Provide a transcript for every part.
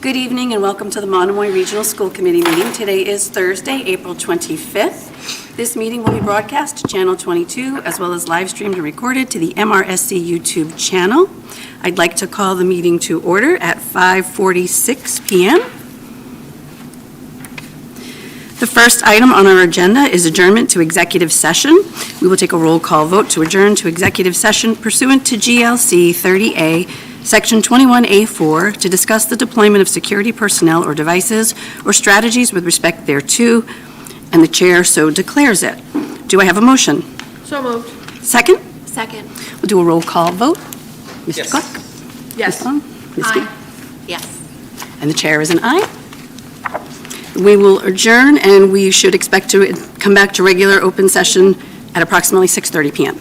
Good evening and welcome to the Monomoy Regional School Committee meeting. Today is Thursday, April 25th. This meeting will be broadcast to Channel 22 as well as live streamed and recorded to the MRSC YouTube channel. I'd like to call the meeting to order at 5:46 p.m. The first item on our agenda is adjournment to executive session. We will take a roll call vote to adjourn to executive session pursuant to GLC 30A, Section 21A4, to discuss the deployment of security personnel or devices or strategies with respect thereto, and the chair so declares it. Do I have a motion? So moved. Second? Second. We'll do a roll call vote. Mr. Yes. Cook? Yes. Ms. Long? Ms. Gee? Aye. Yes. And the chair is an aye. We will adjourn, and we should expect to come back to regular open session at approximately 6:30 p.m.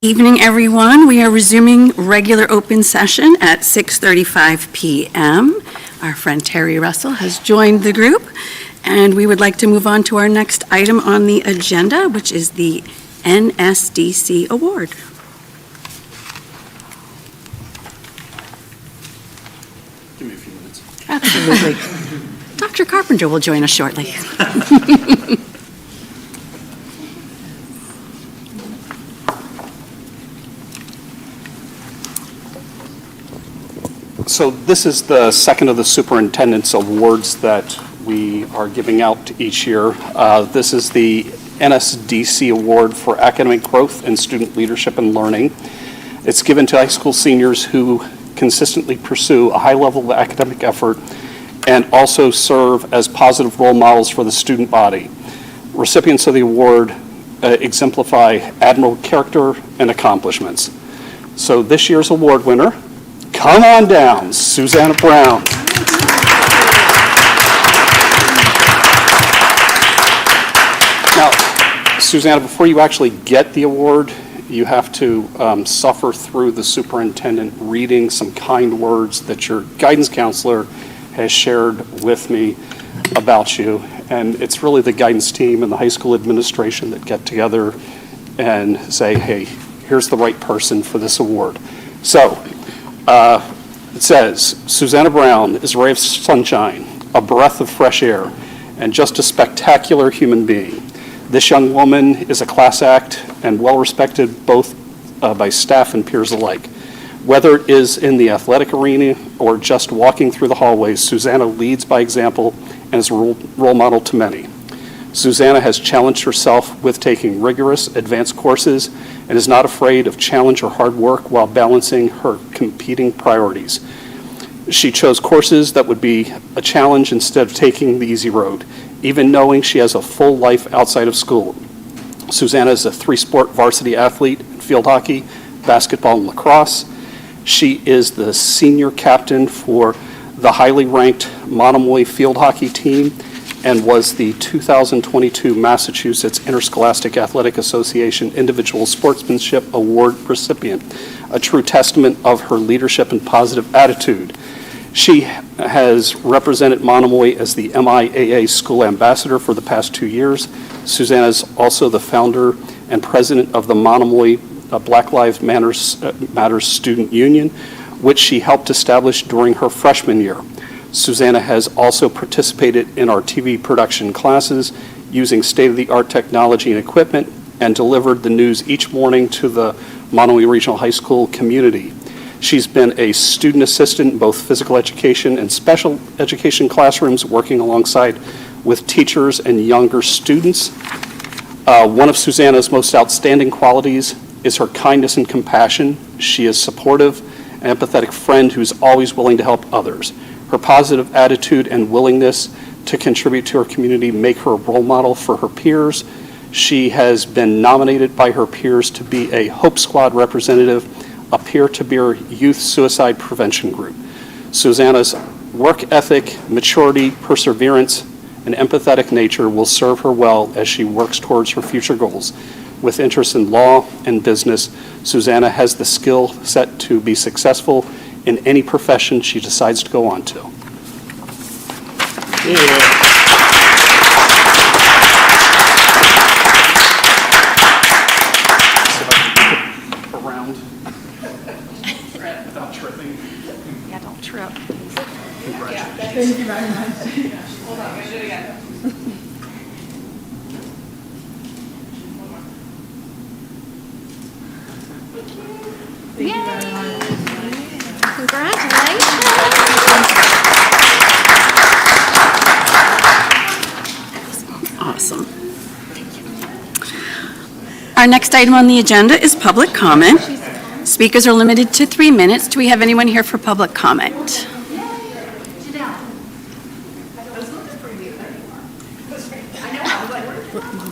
Evening, everyone. We are resuming regular open session at 6:35 p.m. Our friend Terry Russell has joined the group, and we would like to move on to our next item on the agenda, which is the NSDC Award. Give me a few minutes. Absolutely. Dr. Carpenter will join us shortly. So this is the second of the superintendent's awards that we are giving out each year. This is the NSDC Award for Academic Growth and Student Leadership and Learning. It's given to high school seniors who consistently pursue a high level of academic effort and also serve as positive role models for the student body. Recipients of the award exemplify admirable character and accomplishments. So this year's award winner, come on down, Susanna Brown. Now, Susanna, before you actually get the award, you have to suffer through the superintendent reading some kind words that your guidance counselor has shared with me about you. And it's really the guidance team and the high school administration that get together and say, hey, here's the right person for this award. So, it says, Susanna Brown is a ray of sunshine, a breath of fresh air, and just a spectacular human being. This young woman is a class act and well-respected both by staff and peers alike. Whether it is in the athletic arena or just walking through the hallways, Susanna leads by example and is a role model to many. Susanna has challenged herself with taking rigorous advanced courses and is not afraid of challenge or hard work while balancing her competing priorities. She chose courses that would be a challenge instead of taking the easy road, even knowing she has a full life outside of school. Susanna is a three-sport varsity athlete in field hockey, basketball, and lacrosse. She is the senior captain for the highly ranked Monomoy field hockey team and was the 2022 Massachusetts Interscholastic Athletic Association Individual Sportsmanship Award recipient, a true testament of her leadership and positive attitude. She has represented Monomoy as the MIAA School Ambassador for the past 2 years. Susanna is also the founder and president of the Monomoy Black Lives Matter Student Union, which she helped establish during her freshman year. Susanna has also participated in our TV production classes using state-of-the-art technology and equipment and delivered the news each morning to the Monomoy Regional High School community. She's been a student assistant in both physical education and special education classrooms, working alongside with teachers and younger students. One of Susanna's most outstanding qualities is her kindness and compassion. She is supportive, an empathetic friend who's always willing to help others. Her positive attitude and willingness to contribute to her community make her a role model for her peers. She has been nominated by her peers to be a Hope Squad representative, a peer-to-peer youth suicide prevention group. Susanna's work ethic, maturity, perseverance, and empathetic nature will serve her well as she works towards her future goals. With interests in law and business, Susanna has the skill set to be successful in any profession she decides to go on to. Around without tripping. Yeah, don't trip. Congratulations. Thank you very much. Hold on, we should do it again. Thank you very much. Congratulations. Awesome. Our next item on the agenda is public comment. Speakers are limited to 3 minutes. Do we have anyone here for public comment?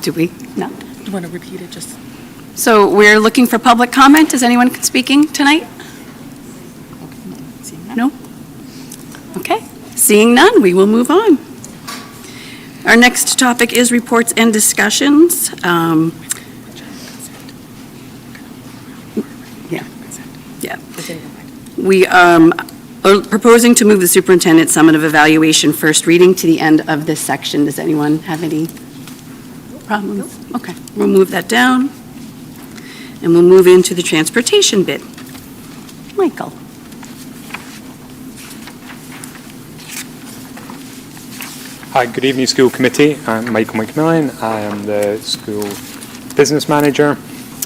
Do we? No. Do you want to repeat it just? So we're looking for public comment. Is anyone speaking tonight? No? Okay. Seeing none, we will move on. Our next topic is reports and discussions. We are proposing to move the superintendent's summit of evaluation first reading to the end of this section. Does anyone have any problems? Okay, we'll move that down. And we'll move into the transportation bid. Michael. Hi, good evening, school committee. I'm Michael McMillan. I am the school business manager,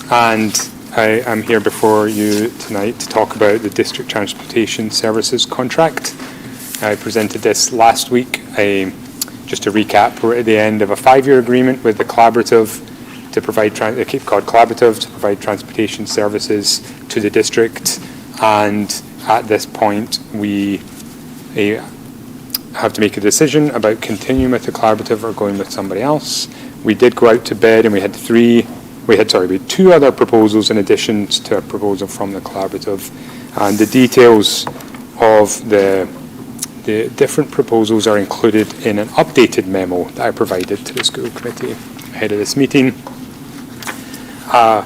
and I am here before you tonight to talk about the district transportation services contract. I presented this last week. Just to recap, we're at the end of a 5-year agreement with the collaborative to provide the Cape Cod Collaborative to provide transportation services to the district, and at this point we have to make a decision about continuing with the collaborative or going with somebody else. We did go out to bid, and we had two other proposals in addition to a proposal from the collaborative, and the details of the different proposals are included in an updated memo that I provided to the school committee ahead of this meeting. I'll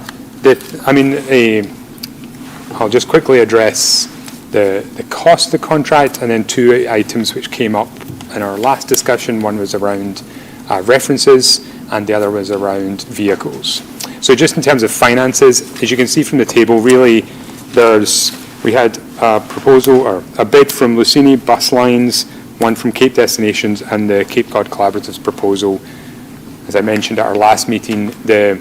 just quickly address the cost of the contract, and then two items which came up in our last discussion. One was around references, and the other was around vehicles. So just in terms of finances, as you can see from the table, really we had a proposal or a bid from Lucini Bus Lines, one from Cape Destinations, and the Cape Cod Collaborative's proposal. As I mentioned at our last meeting, the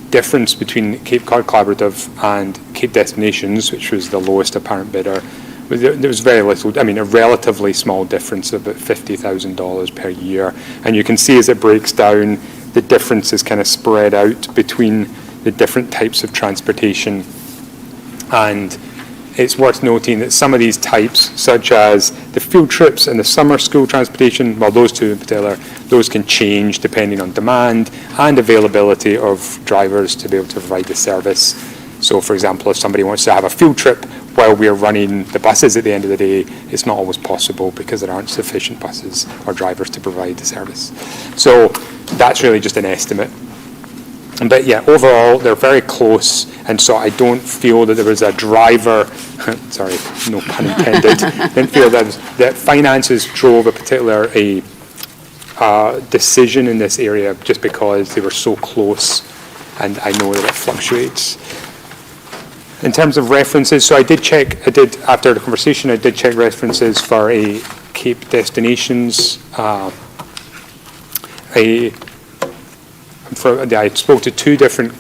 difference between Cape Cod Collaborative and Cape Destinations, which was the lowest apparent bidder, there was very little, a relatively small difference of about $50,000 per year. And you can see as it breaks down, the difference is kind of spread out between the different types of transportation. And it's worth noting that some of these types, such as the field trips and the summer school transportation, well, those two in particular, those can change depending on demand and availability of drivers to be able to provide the service. So, for example, if somebody wants to have a field trip while we're running the buses at the end of the day, it's not always possible because there aren't sufficient buses or drivers to provide the service. So that's really just an estimate. But yeah, overall, they're very close, and so I don't feel that there was a driver, sorry, no pun intended, didn't feel that finances drove a particular decision in this area just because they were so close, and I know that it fluctuates. In terms of references, so after the conversation, I did check references for a Cape Destinations, I spoke to two different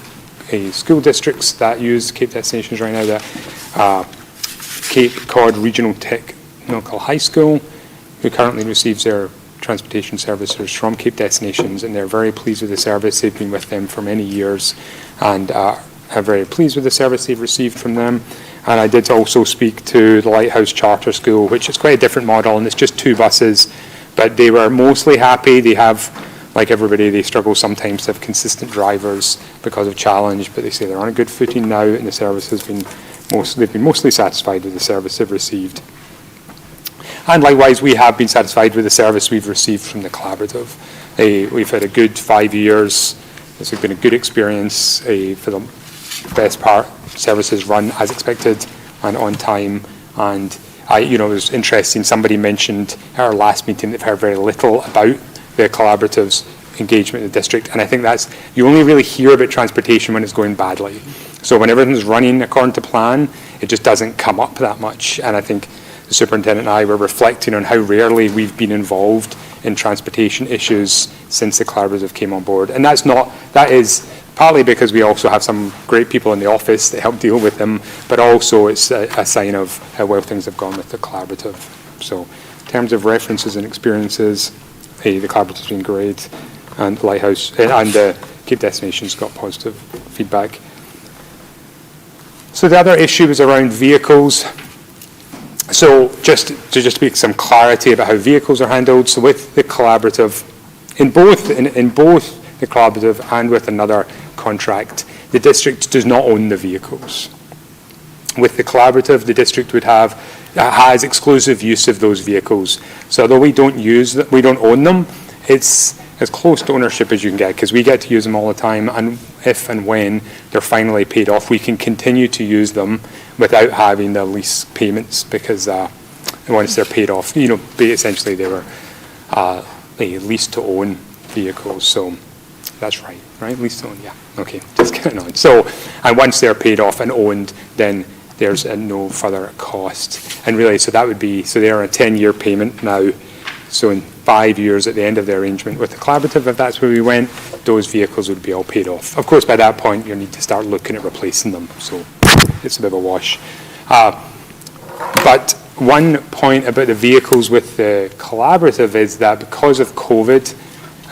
school districts that use Cape Destinations right now. The Cape Cod Regional Technical High School, who currently receives their transportation services from Cape Destinations, and they're very pleased with the service. They've been with them for many years, and are very pleased with the service they've received from them. And I did also speak to the Lighthouse Charter School, which is quite a different model, and it's just 2 buses, but they were mostly happy. They have, like everybody, they struggle sometimes to have consistent drivers because of challenge, but they say they're on a good footing now, and the service has been they've been mostly satisfied with the service they've received. And likewise, we have been satisfied with the service we've received from the collaborative. We've had a good 5 years. It's been a good experience. For the best part, services run as expected and on time. And it was interesting. Somebody mentioned at our last meeting they've heard very little about the collaborative's engagement in the district, and I think you only really hear about transportation when it's going badly. So when everything's running according to plan, it just doesn't come up that much. And I think the superintendent and I were reflecting on how rarely we've been involved in transportation issues since the collaborative came on board. And that is partly because we also have some great people in the office that help deal with them, but also it's a sign of how well things have gone with the collaborative. So in terms of references and experiences, the collaborative's been great, and Lighthouse and Cape Destinations got positive feedback. So the other issue is around vehicles. So just to make some clarity about how vehicles are handled. So with the collaborative, in both the collaborative and with another contract, the district does not own the vehicles. With the collaborative, the district has exclusive use of those vehicles. So although we don't own them, it's as close to ownership as you can get, because we get to use them all the time, and if and when they're finally paid off, we can continue to use them, without having the lease payments, because once they're paid off, essentially they were lease to own vehicles. So that's right? Lease to own, yeah. Okay, just getting on. So, and once they're paid off and owned, then there's no further cost. And really, so that would be, so they're on a 10-year payment now. So in 5 years at the end of the arrangement with the collaborative, if that's where we went, those vehicles would be all paid off. Of course, by that point, you need to start looking at replacing them. So it's a bit of a wash. But one point about the vehicles with the collaborative is that because of COVID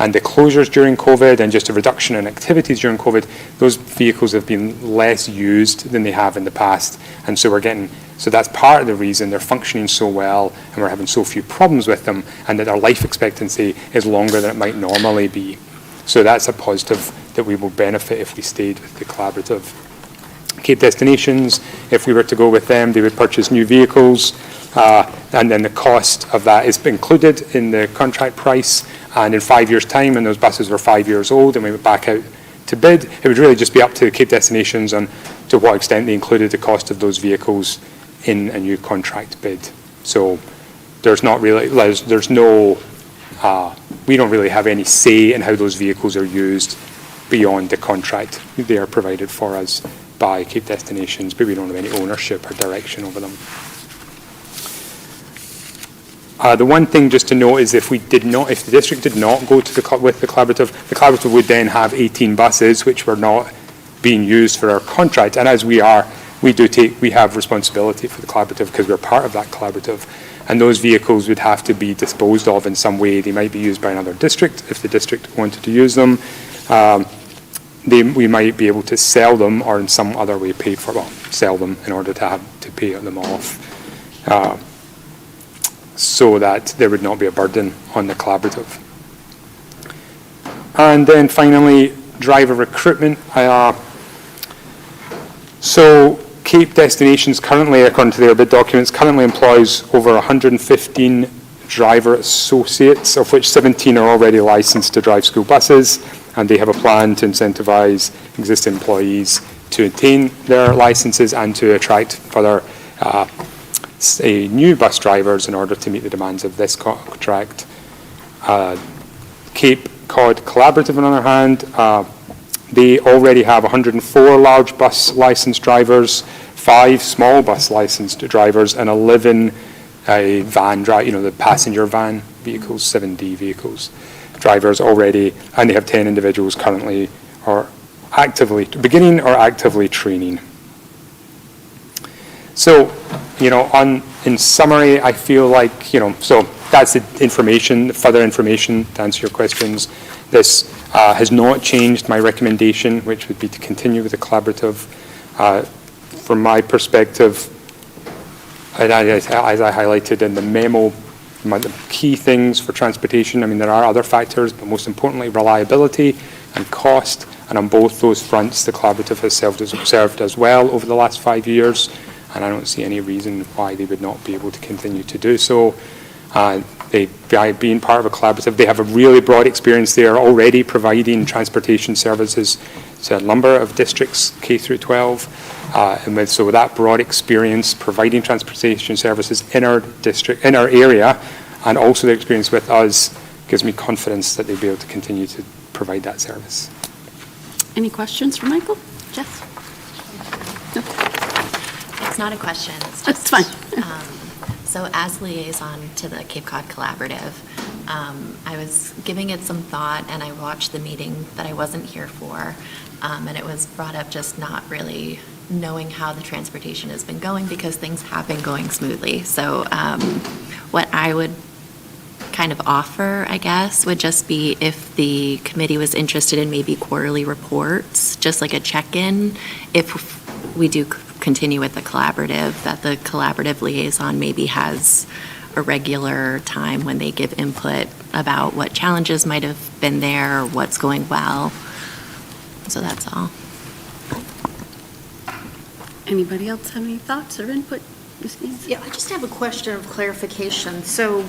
and the closures during COVID and just a reduction in activities during COVID, those vehicles have been less used than they have in the past. And so so that's part of the reason they're functioning so well and we're having so few problems with them, and that their life expectancy is longer than it might normally be. So that's a positive that we will benefit if we stayed with the collaborative. Cape Destinations, if we were to go with them, they would purchase new vehicles, and then the cost of that is included in the contract price. And in 5 years' time, when those buses were 5 years old and we went back out to bid, it would really just be up to Cape Destinations on to what extent they included the cost of those vehicles in a new contract bid. So there's not really, we don't really have any say in how those vehicles are used beyond the contract. They are provided for us by Cape Destinations, but we don't have any ownership or direction over them. The one thing just to note is if the district did not go to with the collaborative would then have 18 buses which were not being used for our contract. And as we have responsibility for the collaborative because we're part of that collaborative. And those vehicles would have to be disposed of in some way. They might be used by another district if the district wanted to use them. We might be able to sell them or in some other way sell them in order to pay them off. So that there would not be a burden on the collaborative. And then finally, driver recruitment. So Cape Destinations currently, according to their bid documents, currently employs over 115 driver associates, of which 17 are already licensed to drive school buses, and they have a plan to incentivize existing employees to attain their licenses and to attract further new bus drivers in order to meet the demands of this contract. Cape Cod Collaborative, on the other hand, they already have 104 large bus licensed drivers, 5 small bus licensed drivers, and 11 van the passenger van vehicles, 7D vehicles drivers already, and they have 10 individuals currently or actively beginning or actively training. So, in summary, I feel like, so that's the information, further information to answer your questions. This has not changed my recommendation, which would be to continue with the collaborative. From my perspective, as I highlighted in the memo, the key things for transportation, there are other factors, but most importantly, reliability and cost. And on both those fronts, the collaborative has served as well over the last 5 years. And I don't see any reason why they would not be able to continue to do so. By being part of a collaborative, they have a really broad experience. They are already providing transportation services to a number of districts, K through 12. And with that broad experience providing transportation services in our district, in our area, and also their experience with us, gives me confidence that they'll be able to continue to provide that service. Any questions for Michael? Jess? No. It's not a question, it's That's just... fine. So as liaison to the Cape Cod Collaborative, I was giving it some thought and I watched the meeting that I wasn't here for, and it was brought up just not really knowing how the transportation has been going because things have been going smoothly. So what I would kind of offer, I guess, would just be if the committee was interested in maybe quarterly reports, just like a check-in, if we do continue with the collaborative, that the collaborative liaison maybe has a regular time when they give input about what challenges might have been there, or what's going well. So that's all. Anybody else have any thoughts or input? Ms. Nancy? Yeah, I just have a question of clarification. So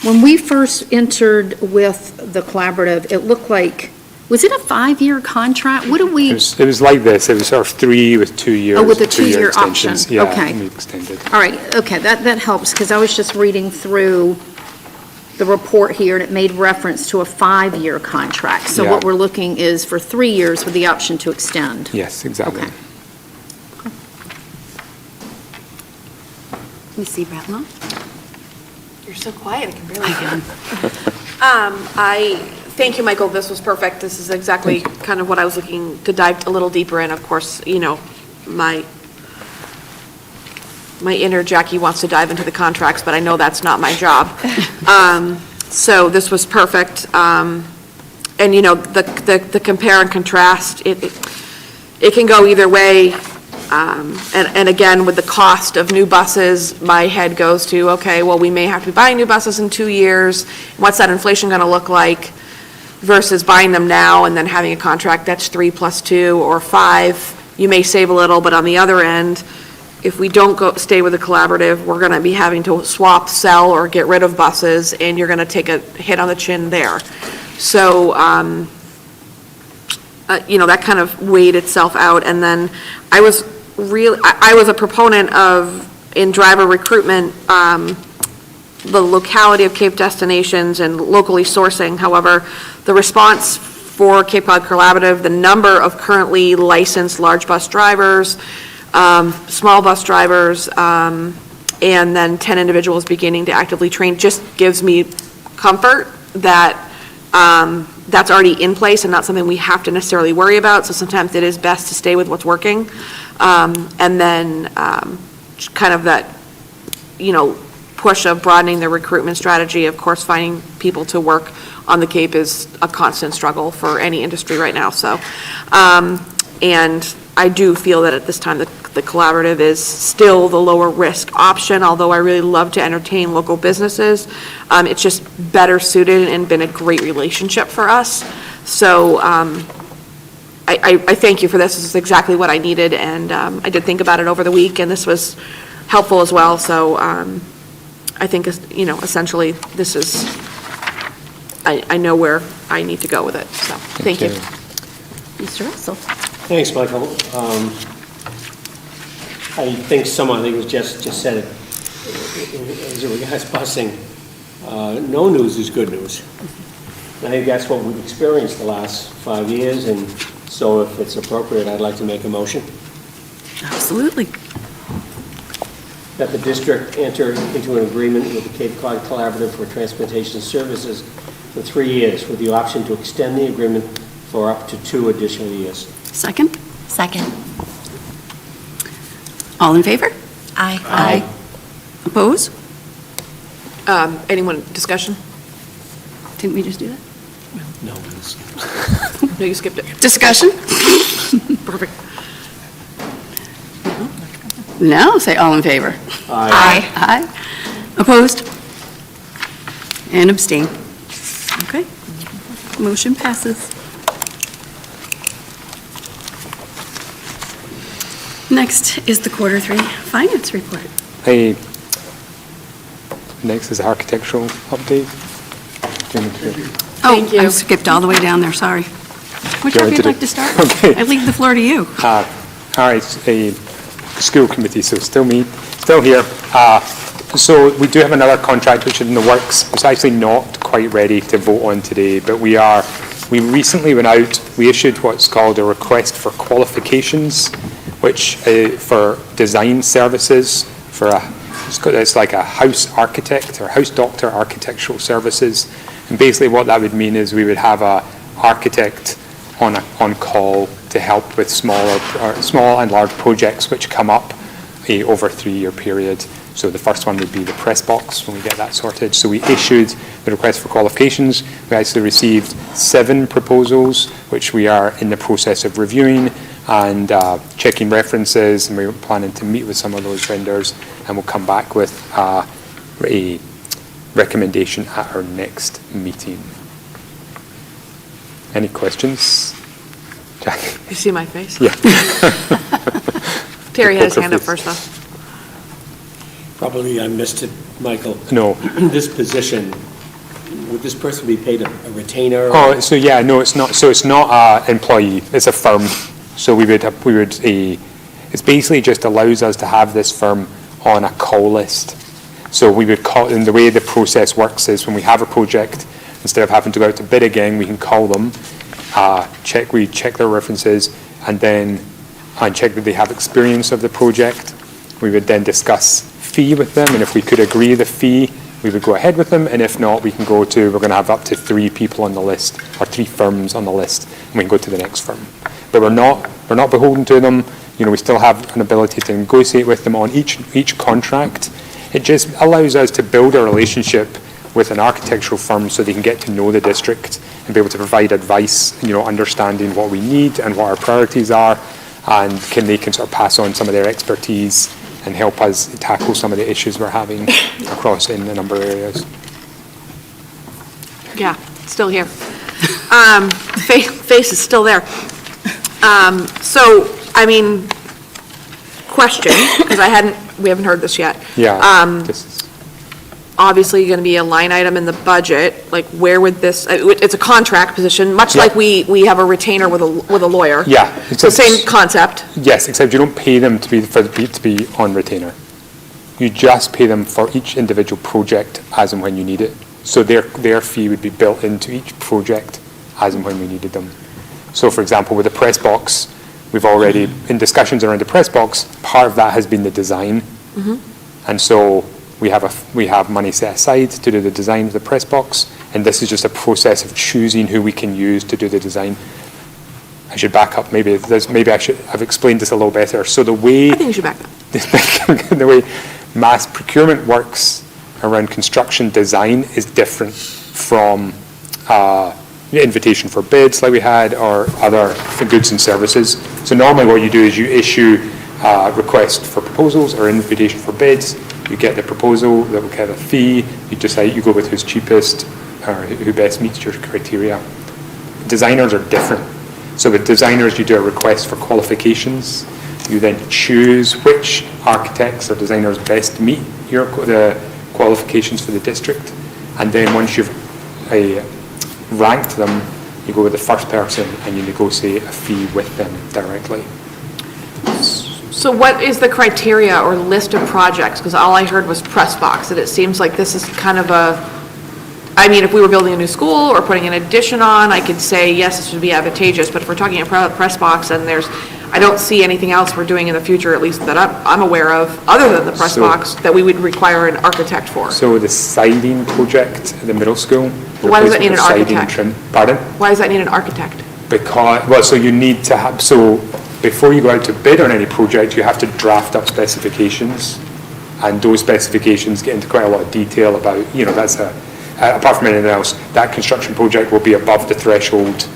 when we first entered with the collaborative, it looked like Was it a 5-year contract? What do we? It was like this. It was sort of 3 with 2 years. Oh, with the 2-year 2-year option. extensions. Yeah, Okay. and we extended. All right, okay, that helps, because I was just reading through the report here, and it made reference to a 5-year contract. So Yeah. what we're looking is for 3 years with the option to extend. Yes, exactly. Okay. Ms. Seabrattle? You're so quiet, I can barely hear. Thank you, Michael, this was perfect. This is exactly kind of what I was looking to dive a little deeper in. Of course, you know, my inner Jackie wants to dive into the contracts, but I know that's not my job. So this was perfect. And, you know, the compare and contrast, it can go either way. And again, with the cost of new buses, my head goes to, okay, well, we may have to be buying new buses in 2 years. What's that inflation going to look like versus buying them now and then having a contract that's 3 + 2 or 5? You may save a little, but on the other end, if we don't stay with the collaborative, we're going to be having to swap, sell, or get rid of buses, and you're going to take a hit on the chin there. So, you know, that kind of weighed itself out. And then I was a proponent of, in driver recruitment, the locality of Cape destinations and locally sourcing. However, the response for Cape Cod Collaborative, the number of currently licensed large bus drivers, small bus drivers, and then 10 individuals beginning to actively train just gives me comfort that that's already in place and not something we have to necessarily worry about. So sometimes it is best to stay with what's working. And then kind of that, you know, push of broadening the recruitment strategy. Of course, finding people to work on the Cape is a constant struggle for any industry right now. So, and I do feel that at this time the collaborative is still the lower risk option, although I really love to entertain local businesses. It's just better suited and been a great relationship for us. So I thank you for this. This is exactly what I needed, and I did think about it over the week, and this was helpful as well. So I think, you know, essentially this is, I know where I need to go with it. So thank you. Mr. Russell? Thanks, Michael. I think it was just said it, as it regards busing, no news is good news. And I think that's what we've experienced the last 5 years, and so if it's appropriate, I'd like to make a motion Absolutely. that the district enter into an agreement with the Cape Cod Collaborative for Transportation Services for 3 years, with the option to extend the agreement for up to 2 additional years. Second? Second. All in favor? Aye. Oppose? Anyone, discussion? Didn't we just do that? No. No, you skipped it. Discussion? Perfect. No, say all in favor. Aye. Aye. Opposed? And abstain. Okay. Motion passes. Next is the Quarter 3 Finance Report. Next is architectural update. Do you want me to- Thank you. I skipped all the way down there, sorry. Whichever want you'd to like do- to start. Okay. I leave the floor to you. All right, school committee, so still me, still here. So we do have another contract which is in the works. It's actually not quite ready to vote on today, but we recently went out, we issued what's called a request for qualifications, which for design services for it's like a house architect or house doctor architectural services. And basically what that would mean is we would have a architect on call to help with small and large projects which come up over a 3-year period. So the first one would be the press box when we get that sorted. So we issued the request for qualifications. We actually received 7 proposals, which we are in the process of reviewing and checking references, and we're planning to meet with some of those vendors, and we'll come back with a recommendation at our next meeting. Any questions? Jack? You see my face? Yeah. Terry had his Poker hand up face. first, though. Probably I missed it, Michael. No. This position, would this person be paid a retainer? Oh, so yeah, no, it's not, so it's not a employee, it's a firm. So it's basically just allows us to have this firm on a call list. So we would call, and the way the process works is when we have a project, instead of having to go out to bid again, we can call them, we check their references, and check that they have experience of the project. We would then discuss fee with them, and if we could agree the fee, we would go ahead with them, and if not, we're going to have up to 3 people on the list, or 3 firms on the list, and we can go to the next firm. But we're not beholden to them. We still have an ability to negotiate with them on each contract. It just allows us to build a relationship with an architectural firm so they can get to know the district and be able to provide advice, understanding what we need and what our priorities are, and they can sort of pass on some of their expertise and help us tackle some of the issues we're having across in a number of areas. Yeah, still here. Face is still there. So, question, because we haven't heard this yet. Yeah. This is, Obviously going to be a line item in the budget, like where would this, it's a contract position, much Yeah. like we have a retainer with a lawyer. yeah. It's the same concept. Yes, except you don't pay them to be on retainer. You just pay them for each individual project as and when you need it. So their fee would be built into each project as and when we needed them. So for example, with the press box, we've already, in discussions around the press box, part of that has been the design. And so we have money set aside to do the design of the press box, and this is just a process of choosing who we can use to do the design. I should back up, maybe I've explained this a little better. So the way I think you should back up. the way mass procurement works around construction design is different from invitation for bids like we had, or other for goods and services. So normally what you do is you issue request for proposals or invitation for bids. You get the proposal that will get a fee. You decide, you go with who's cheapest or who best meets your criteria. Designers are different. So with designers, you do a request for qualifications. You then choose which architects or designers best meet the qualifications for the district. And then once you've ranked them, you go with the first person and you negotiate a fee with them directly. So what is the criteria or list of projects? Because all I heard was press box, and it seems like this is kind of if we were building a new school or putting an addition on, I could say, yes, this would be advantageous, but if we're talking about press box, and I don't see anything else we're doing in the future, at least that I'm aware of, other than the press box, that we would require an architect for. So the siding project at the middle school. Why does that need an architect? Pardon? Why does that need an architect? So you need to have, before you go out to bid on any project, you have to draft up specifications, and those specifications get into quite a lot of detail about, that's apart from anything else, that construction project will be above the threshold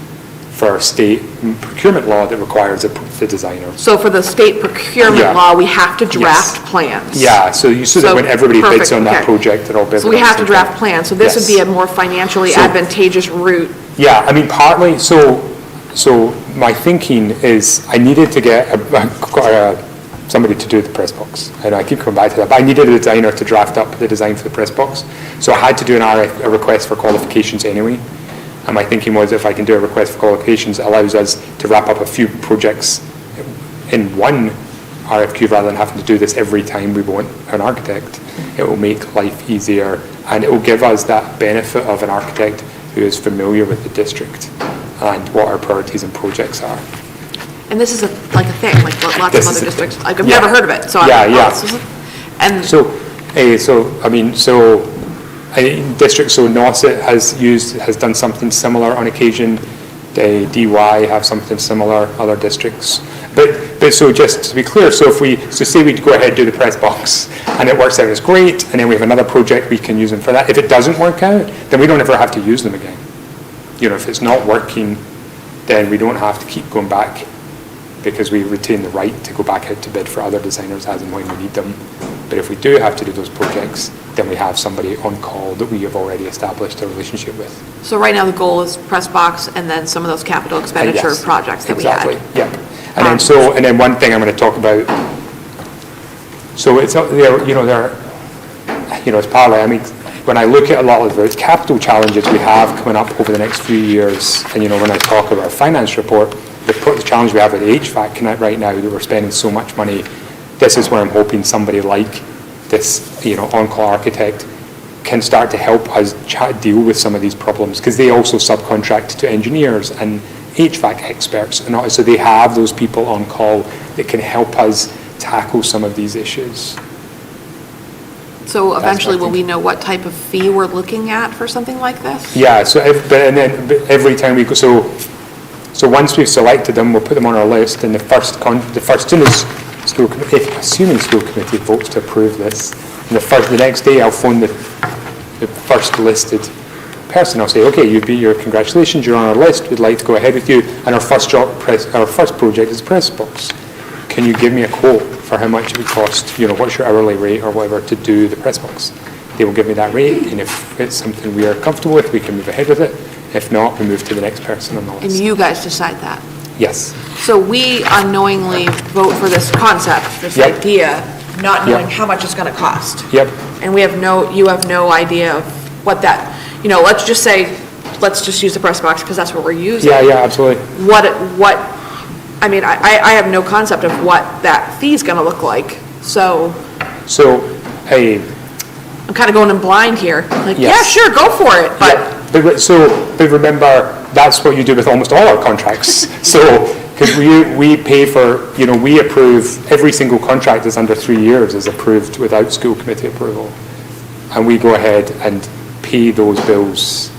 for state procurement law that requires the designer. So for the state procurement law, we have to draft plans. Yeah, so that when everybody bids on that okay. project, they're all bidding. So we have to draft plans, so this would be a more financially advantageous route. Yeah, partly, so my thinking is I needed to get somebody to do the press box. And I keep coming back to that, but I needed a designer to draft up the design for the press box. So I had to do a request for qualifications anyway. And my thinking was, if I can do a request for qualifications, it allows us to wrap up a few projects in one RFQ rather than having to do this every time we want an architect. It will make life easier, and it will give us that benefit of an architect who is familiar with the district and what our priorities and projects are. And this is a thing, like lots This of is other a districts. thing. Like I've never heard of it, so Districts, so Nauset has done something similar on occasion. DY have something similar, other districts. But so just to be clear, so say we go ahead and do the press box and it works out as great, and then we have another project we can use them for that. If it doesn't work out, then we don't ever have to use them again. If it's not working, then we don't have to keep going back, because we retain the right to go back out to bid for other designers as and when we need them. But if we do have to do those projects, then we have somebody on call that we have already established a relationship with. So right now the goal is press box and then some of those capital expenditure Yes, projects that we had. Exactly, yeah. And then one thing I'm going to talk about, so it's, it's partly, when I look at a lot of the capital challenges we have coming up over the next few years, and when I talk about our finance report, the challenge we have with HVAC right now, that we're spending so much money, this is where I'm hoping somebody like this, on-call architect can start to help us deal with some of these problems, because they also subcontract to engineers and HVAC experts, and so they have those people on call that can help us tackle some of these issues. So eventually, will thinking. we know what type of fee we're looking at for something like this? Yeah, so every time we go, so once we've selected them, we'll put them on our list, and the first soon as school committee, assuming school committee votes to approve this, and the next day I'll phone the first listed person. I'll say, okay, congratulations, you're on our list. We'd like to go ahead with you, and our first project is press box. Can you give me a quote for how much it would cost? What's your hourly rate or whatever to do the press box? They will give me that rate, and if it's something we are comfortable with, we can move ahead with it. If not, we move to the next person on the list. And you guys decide that? Yes. So we unknowingly vote for this concept, this Yep. idea, not knowing Yep. how much it's gonna cost. Yep. And you have no idea of what that, let's just say, let's just use the press box because that's what we're using. Yeah, absolutely. I have no concept of what that fee's gonna look like, so I'm kind of going in blind here. Like, Yes. yeah, sure, go for it, but But remember, that's what you do with almost all our contracts. Because we pay for, we approve, every single contract that's under 3 years is approved without school committee approval. And we go ahead and pay those bills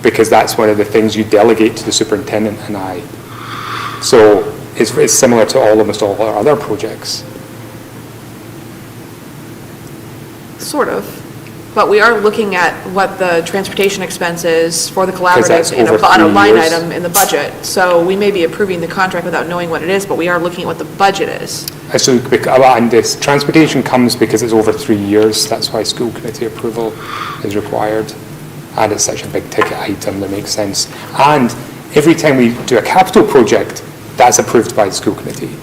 because that's one of the things you delegate to the superintendent and I. So it's similar to almost all our other projects. sort of. But we are looking at what the transportation expense is for the that's collaborative over on a 3 line years. item in the budget. So we may be approving the contract without knowing what it is, but we are looking at what the budget is. And this transportation comes because it's over 3 years. That's why school committee approval is required. And it's such a big ticket item that makes sense. And every time we do a capital project, that's approved by the school committee.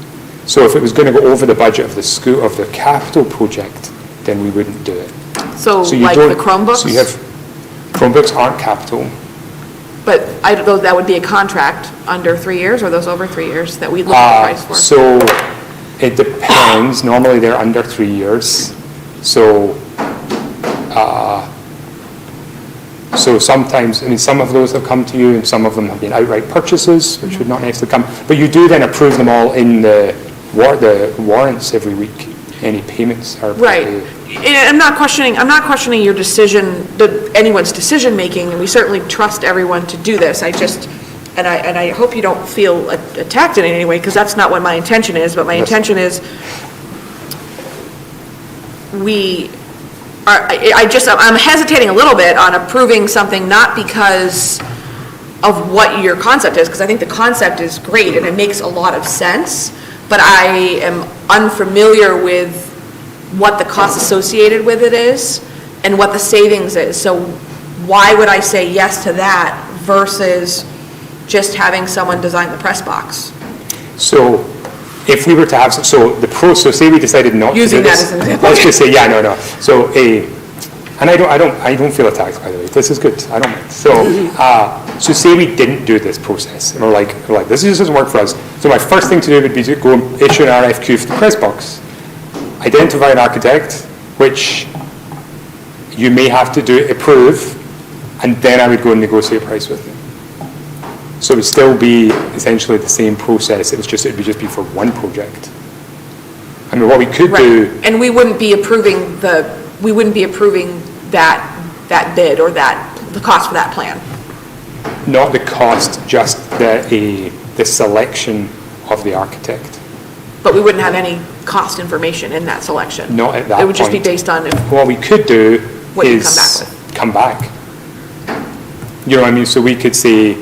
So if it was going to go over the budget of the capital project, then we wouldn't do it. So you like don't- the Chromebooks? So you have, Chromebooks aren't capital. But that would be a contract under 3 years, or those over 3 years that we look at the price for? So it depends. Normally they're under 3 years. So sometimes, some of those have come to you, and some of them have been outright purchases, which would not necessarily come. But you do then approve them all in the warrants every week. Any payments are Right. And I'm not questioning your decision, anyone's decision-making, and we certainly trust everyone to do this. And I hope you don't feel attacked in any way, because that's not what my intention is, but my intention is, I'm hesitating a little bit on approving something, not because of what your concept is, because I think the concept is great and it makes a lot of sense, but I am unfamiliar with what the cost associated with it is and what the savings is. So why would I say yes to that versus just having someone design the press box? So if we were to have, so say we decided not Using to do that this. as an example. Let's just say, no. So and I don't feel attacked, by the way. This is good. I don't mind. So say we didn't do this process, and we're like, this just doesn't work for us. So my first thing to do would be to go and issue an RFQ for the press box. Identify an architect, which you may have to approve, and then I would go and negotiate price with them. So it would still be essentially the same process. It would just be for one project. What we could do. And we wouldn't be approving that bid or the cost for that plan. Not the cost, just the selection of the architect. But we wouldn't have any cost information in that selection. Not at that It would just be point. based on What we could do What you is come back. You know what I mean? So we could say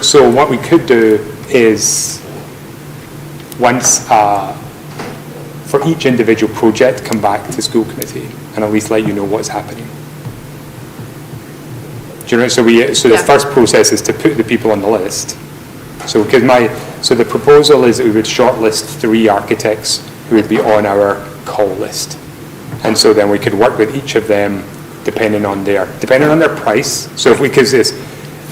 so what we could do is for each individual project, come back to school committee and at least let you know what's happening. Do you know? So the first process is to put the people on the list. So the proposal is that we would shortlist 3 architects who would be on our call list. And so then we could work with each of them depending on their price. So if we, because this,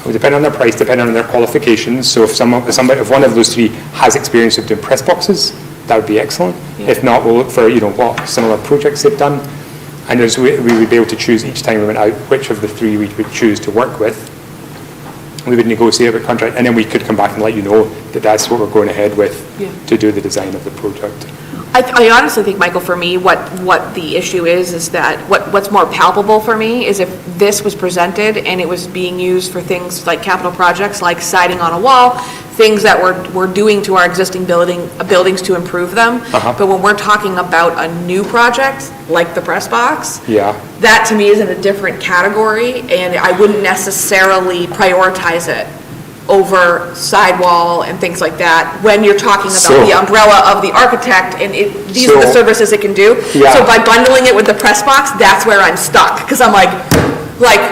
depending on their price, depending on their qualifications. So if if one of those three has experience of doing press boxes, that would be excellent. If not, we'll look for, what similar projects they've done. And as we would be able to choose each time we went out which of the three we would choose to work with. We would negotiate a contract, and then we could come back and let you know that that's what we're going ahead with to do the design of the project. I honestly think, Michael, for me, what the issue is that what's more palpable for me is if this was presented and it was being used for things like capital projects, like siding on a wall, things that we're doing to our existing buildings to improve them. But when we're talking about a new project, like the press box, that to me is in a different category, and I wouldn't necessarily prioritize it over sidewall and things like that, when you're talking about the umbrella of the architect, and these are the services it can do. So by bundling it with the press box, that's where I'm stuck, because I'm like,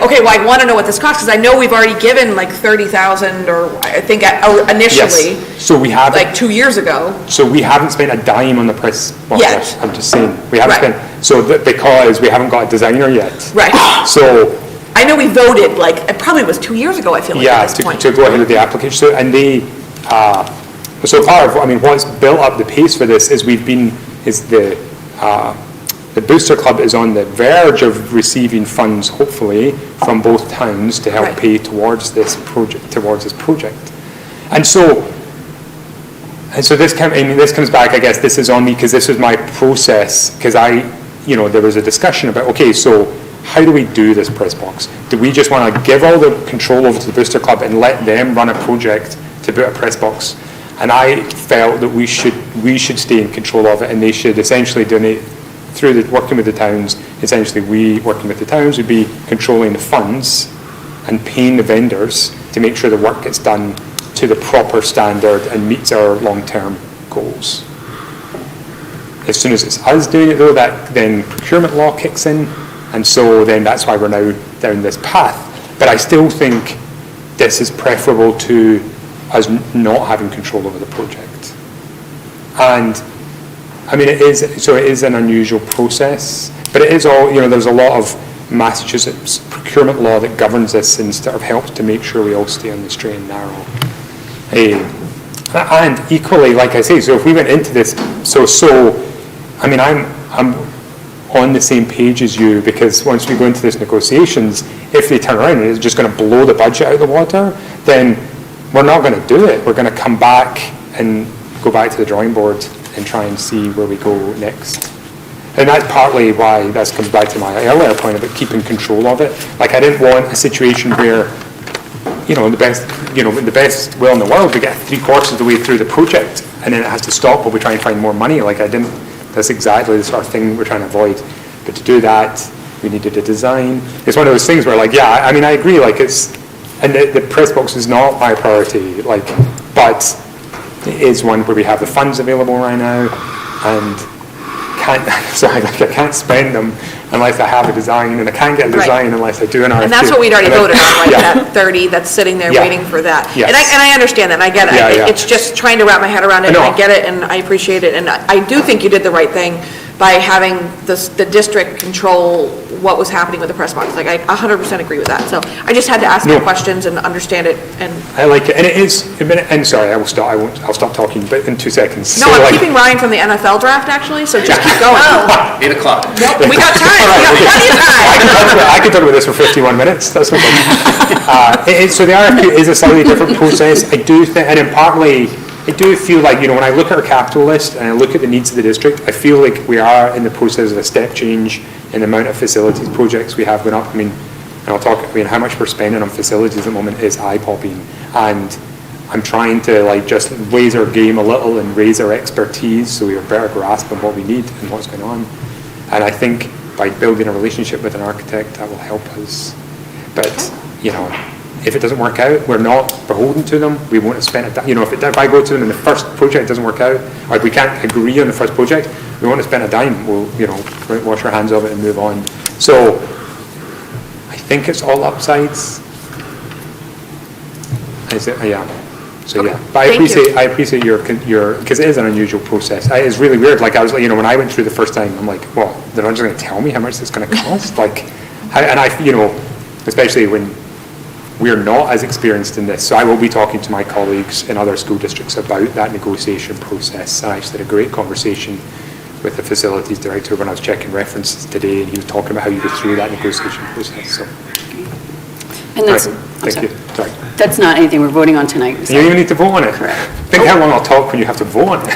okay, well, I want to know what this costs, because I know we've already given like 30,000, or I think initially, So we have, like 2 years ago. So we haven't spent a dime on the press box yet. I'm just saying, we haven't spent, because we haven't got a designer yet. Right. So I know we voted, like, it probably was 2 years ago, I feel like, at this point. to go ahead with the application. So, and so part of, what's built up the pace for this is the Booster Club is on the verge of receiving funds, hopefully, from both towns to help pay towards this project. And so this comes back, I guess, this is on me, because this was my process, because there was a discussion about, okay, so how do we do this press box? Do we just want to give all the control over to the Booster Club and let them run a project to put a press box? And I felt that we should stay in control of it, and they should essentially donate through working with the towns. Essentially, we working with the towns would be controlling the funds and paying the vendors to make sure the work gets done to the proper standard and meets our long-term goals. As soon as it's us doing it, though, that then procurement law kicks in. And so then that's why we're now down this path. But I still think this is preferable to us not having control over the project. And it is an unusual process, but it is all, there's a lot of Massachusetts procurement law that governs this and sort of helps to make sure we all stay on the straight and narrow. And equally, like I say, so if we went into this, I'm on the same page as you, because once we go into this negotiations, if they turn around and it's just going to blow the budget out of the water, then we're not going to do it. We're going to come back and go back to the drawing board and try and see where we go next. And that's partly why this comes back to my earlier point about keeping control of it. Like, I didn't want a situation where, the best will in the world, we get 3/4 of the way through the project and then it has to stop while we try and find more money. That's exactly the sort of thing we're trying to avoid. But to do that, we needed a design. It's one of those things where, I agree, and the press box is not my priority, but it is one where we have the funds available right now, and I can't spend them unless I have a design, and I can't get a design unless I do an RFQ. And that's what we'd already voted on, that 30 that's sitting there waiting for that. Yes. And I understand that, I get it. It's just trying to wrap my head around it, and I get it, and I appreciate it, and I do think you did the right thing by having the district control what was happening with the press box. I 100% agree with that. So I just had to ask more questions and understand it. And I like it, and it is. And sorry, I'll stop talking, but in 2 seconds. No, I'm keeping Ryan from the NFL draft actually. So just keep going. 8 o'clock. Nope, we got time. We got plenty of time. I could talk about this for 51 minutes. That's no problem. So the RFQ is a slightly different process. I do think, and in partly, I do feel like, when I look at our capital list and I look at the needs of the district, I feel like we are in the process of a step change in the amount of facilities projects we have going up. How much we're spending on facilities at the moment is eye-popping. And I'm trying to just raise our game a little and raise our expertise so we have a better grasp of what we need and what's going on. And I think by building a relationship with an architect, that will help us. But, if it doesn't work out, we're not beholden to them. We won't have spent if I go to them and the first project doesn't work out, or if we can't agree on the first project, we won't have spent a dime. We'll, wash our hands of it and move on. So I think it's all upsides. Is it? Yeah. So yeah, but I appreciate your because it is an unusual process. It's really weird. When I went through the first time, I'm like, well, they're not just going to tell me how much it's going to cost. And I, especially when we're not as experienced in this. So I will be talking to my colleagues in other school districts about that negotiation process. I actually had a great conversation with the facilities director when I was checking references today, and he was talking about how you go through that negotiation process. So, And that's, right. I'm Thank sorry. you. Sorry. That's not anything we're voting on tonight. You don't even need to vote on it. Correct. Think how long I'll talk when you have to vote on it.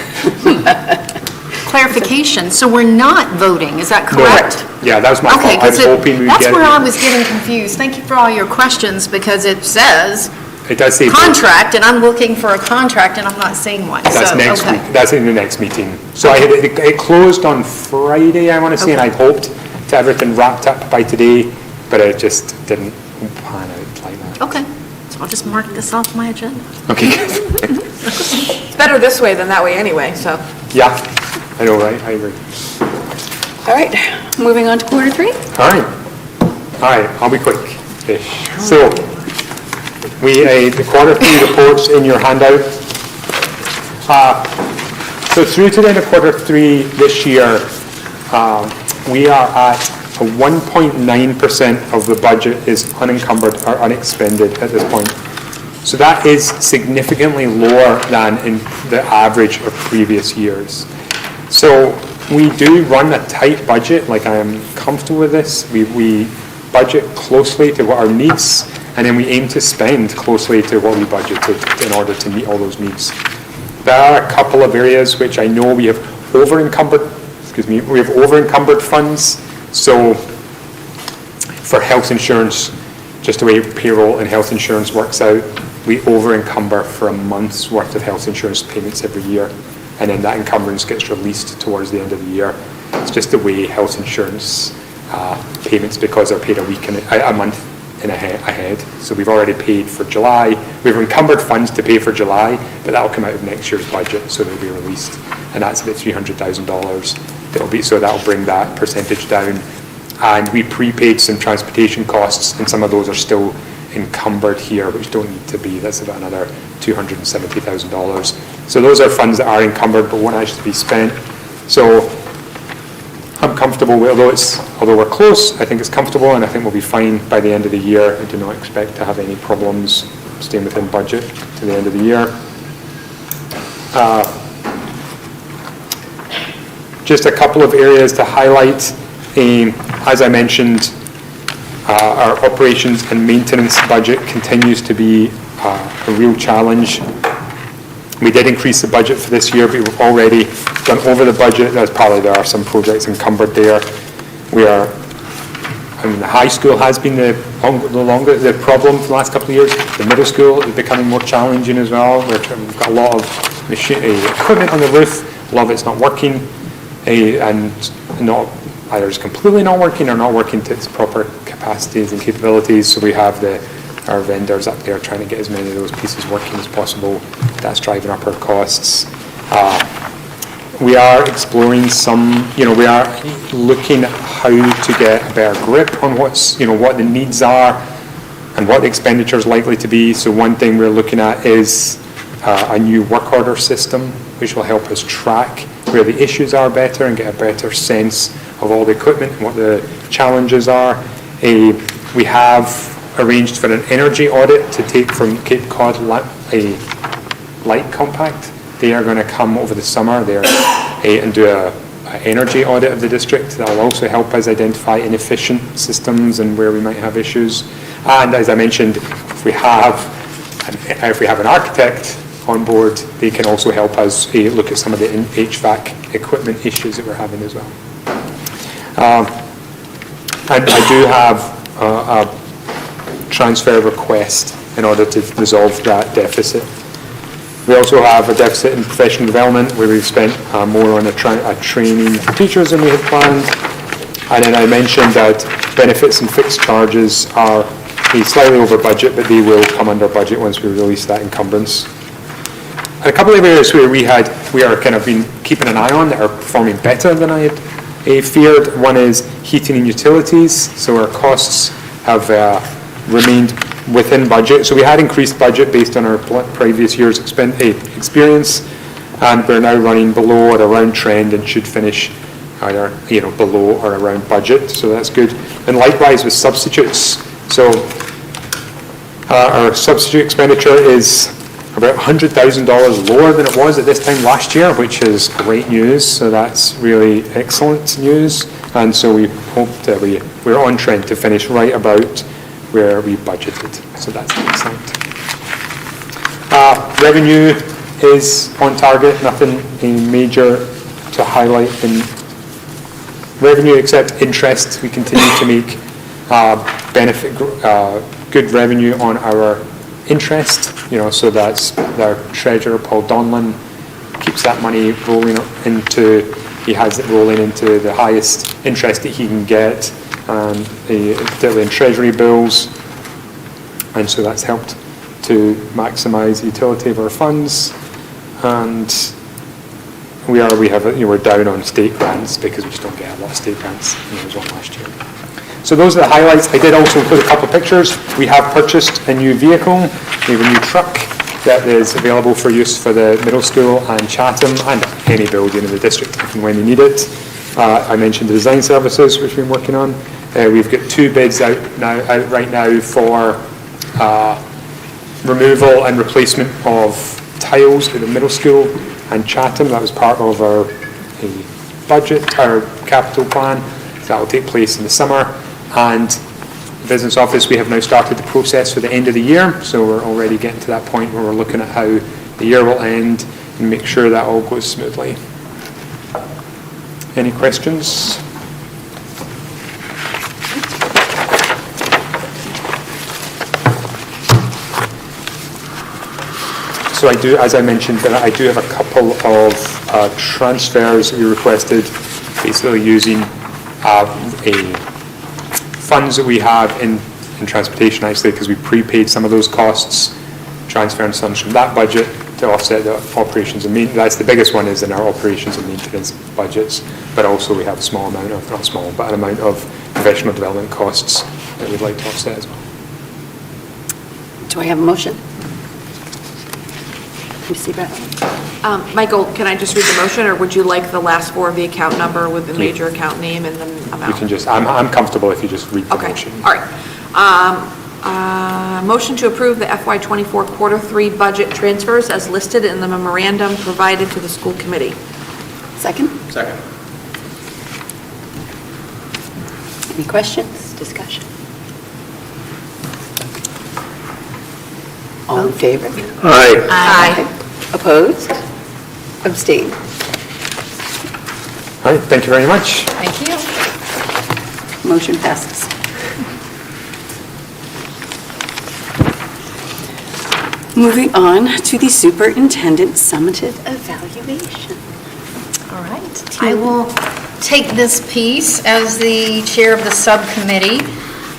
Clarification, so we're not voting, is that No. correct? Yeah, that was my Okay, fault. I was because hoping we'd that's get where I it. was getting confused. Thank you for all your questions, because it says It does say vote. contract, and I'm looking for a contract, and I'm not seeing one, so, That's next okay. week. That's in the next meeting. So it closed on Friday, I want to say, and I hoped to have everything wrapped up by today, but it just didn't pan out like that. Okay, so I'll just mark this off my agenda. Okay. It's better this way than that way anyway, so. Yeah, I know, right? I agree. All right, moving on to quarter three. All right, I'll be quick-ish. So, the quarter three reports in your handout. So through to the end of quarter three this year, we are at a 1.9% of the budget is unencumbered or unexpended at this point. So that is significantly lower than in the average of previous years. So we do run a tight budget, like I am comfortable with this. We budget closely to what our needs, and then we aim to spend closely to what we budgeted in order to meet all those needs. There are a couple of areas which I know we have over-encumbered funds. So for health insurance, just the way payroll and health insurance works out, we over-encumber for a month's worth of health insurance payments every year, and then that encumbrance gets released towards the end of the year. It's just the way health insurance payments, because they're paid a month ahead. So we've already paid for July. We've encumbered funds to pay for July, but that'll come out of next year's budget, so they'll be released, and that's about $300,000. So that'll bring that percentage down. And we prepaid some transportation costs, and some of those are still encumbered here, which don't need to be. That's about another $270,000. So those are funds that are encumbered but won't actually be spent. So I'm comfortable with, although we're close, I think it's comfortable, and I think we'll be fine by the end of the year. I do not expect to have any problems staying within budget to the end of the year. Just a couple of areas to highlight. As I mentioned, our operations and maintenance budget continues to be a real challenge. We did increase the budget for this year, but we've already gone over the budget. There are some projects encumbered there. The high school has been the problem for the last couple of years. The middle school is becoming more challenging as well. We've got a lot of equipment on the roof. A lot of it's not working, and not either is completely not working or not working to its proper capacities and capabilities. So we have our vendors up there trying to get as many of those pieces working as possible. That's driving up our costs. We are exploring we are looking at how to get a better grip on what the needs are and what the expenditure is likely to be. So one thing we're looking at is a new work order system, which will help us track where the issues are better and get a better sense of all the equipment and what the challenges are. We have arranged for an energy audit to take from Cape Cod a light compact. They are going to come over the summer there and do an energy audit of the district. That will also help us identify inefficient systems and where we might have issues. And as I mentioned, if we have an architect on board, they can also help us look at some of the HVAC equipment issues that we're having as well. And I do have a transfer request in order to resolve that deficit. We also have a deficit in professional development, where we've spent more on a training for teachers than we had planned. And then I mentioned that benefits and fixed charges are slightly over budget, but they will come under budget once we release that encumbrance. And a couple of areas where we are kind of been keeping an eye on that are performing better than I had feared. One is heating and utilities. So our costs have remained within budget. So we had increased budget based on our previous year's experience, and we're now running below or around trend and should finish either, below or around budget, so that's good. And likewise with substitutes. So our substitute expenditure is about $100,000 lower than it was at this time last year, which is great news. So that's really excellent news. And so we hope that we're on trend to finish right about where we budgeted. So that's excellent. Revenue is on target, nothing major to highlight in revenue except interest. We continue to make good revenue on our interest, so that's our treasurer, Paul Donlan, keeps that money rolling he has it rolling into the highest interest that he can get, particularly in treasury bills, and so that's helped to maximise the utility of our funds. And we're down on state grants because we just don't get a lot of state grants, and there was one last year. So those are the highlights. I did also include a couple of pictures. We have purchased a new vehicle. We have a new truck that is available for use for the middle school and Chatham and any building in the district if and when they need it. I mentioned the design services which we've been working on. We've got 2 bids out right now for removal and replacement of tiles at the middle school and Chatham. That was part of our budget, our capital plan. So that will take place in the summer. And the business office, we have now started the process for the end of the year. So we're already getting to that point where we're looking at how the year will end and make sure that all goes smoothly. Any questions? So I do, as I mentioned, I do have a couple of transfers we requested, basically using funds that we have in transportation, actually, because we prepaid some of those costs, transferring some from that budget to offset the operations and maintenance. That's the biggest one, is in our operations and maintenance budgets, but also we have a small amount of, not small, but an amount of professional development costs that we'd like to offset as well. Do I have a motion? Mr. Bradley? Michael, can I just read the motion, or would you like the last 4 of the account number with the major account name and the amount? You can just, I'm comfortable if you just read the Okay, motion. all right. Motion to approve the FY24 Quarter 3 budget transfers as listed in the memorandum provided to the school committee. Second? Second. Any questions, discussion? All in favor? Aye. Aye. Opposed? Abstained? All right, thank you very much. Thank you. Motion passes. Moving on to the superintendent summative evaluation. All right. I will take this piece as the chair of the subcommittee.